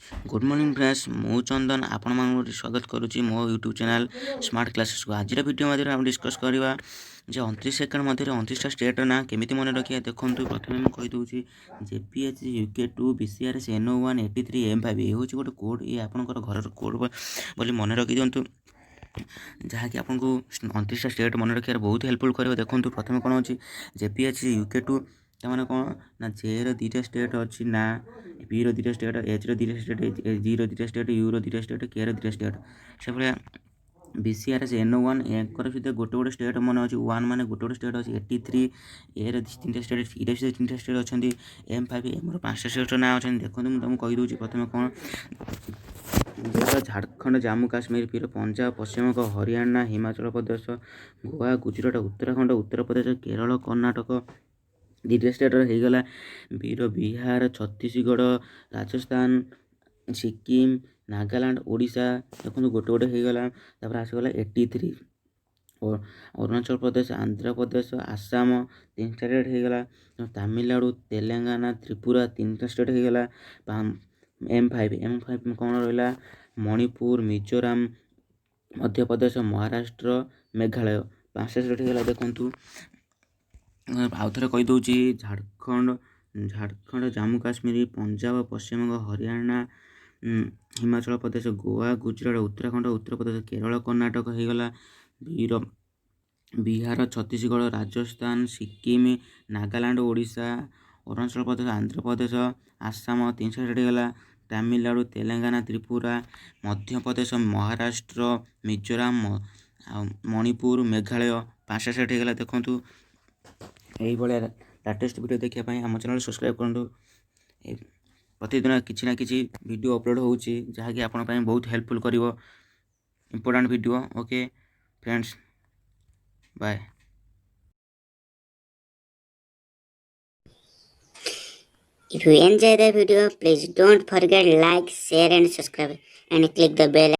Good morning friends मु चंदन आपण मानक स्वागत करुच्ची मो यूट्यूब चैनल स्मार्ट क्लासेस को। आज वीडियो मध्य हम डिस्कस करवा जे 29 सेकेंड मध्य 29टा स्टेट ना केमी मन रखिए। देखो प्रथम मुझे कहीदे जेपीएच यूके 2 बीसीआरएस NO1 83 M5 ये हूँ गोटे कोड। ये आपंकर घर कोड बोली मन रखी दिंतु जहाँकि आपको 29टा स्टेट मन रखार बहुत हेल्पफुल कर। देखो प्रथम कौन अच्छी जेपीएच यूके 2 ताने कौन ना जे रो 2टा स्टेट अच्छी ना पी रो 2टा स्टेट एच रो 2टा स्टेट जी रो 2टा स्टेट यू रो 2टा स्टेट के रो 2टा स्टेट से भाया बीसीआरएस NO1 एकर सहित गोटे गोटे स्टेट मन अच्छी 1 माने गोटे गोटे स्टेट अच्छी 83 ए रो 3टा स्टेट सी रो 3टा स्टेट अच्छा M5 एम रो 5टा स्टेट ना अच्छा। देखो मुझे तुमको कहीदे प्रथम कौन झारखंड जम्मू काश्मीर फिर पंजाब पश्चिम बंग हरियाणा हिमाचल प्रदेश गोवा गुजरात उत्तराखंड उत्तर प्रदेश केरल कर्णाटक 2टा स्टेट होगला बिहार छत्तीसगढ़ राजस्थान सिक्किम नागालैंड ओडिशा। देखो गोटे गोटे होगला आसगला 83 और अरुणाचल प्रदेश आंध्र प्रदेश आसाम 3टा स्टेट होगला तमिलनाडु तेलंगाना त्रिपुरा 3टा स्टेट होगला M5 कौन रहा मणिपुर मिजोराम मध्य प्रदेश महाराष्ट्र मेघालय 5टा स्टेट होगला। देखु आउ थे कहीदे झारखंड जम्मू काश्मीर पंजाब पश्चिम बंग हरियाणा हिमाचल प्रदेश गोवा गुजरात उत्तराखंड उत्तर प्रदेश केरल कर्णाटक होगला बिहार छत्तीसगढ़ राजस्थान सिक्किम नागालैंड ओडिशा अरुणाचल प्रदेश आंध्र प्रदेश आसाम 3टा स्टेट होगला तमिलनाडु तेलंगाना त्रिपुरा मध्य प्रदेश महाराष्ट्र मिजोराम मणिपुर मेघालय 5टा स्टेट होगला। देखो यही लाटेस्ट वीडियो देखा आम चैनल सब्सक्राइब करूँ। प्रतिदिन किसी ना किसी वीडियो अपलोड होची जहाँकि आपण बहुत हेल्पफुल कर important video. Okay friends bye. If you enjoy the video, please don't forget like, share and subscribe and click the bell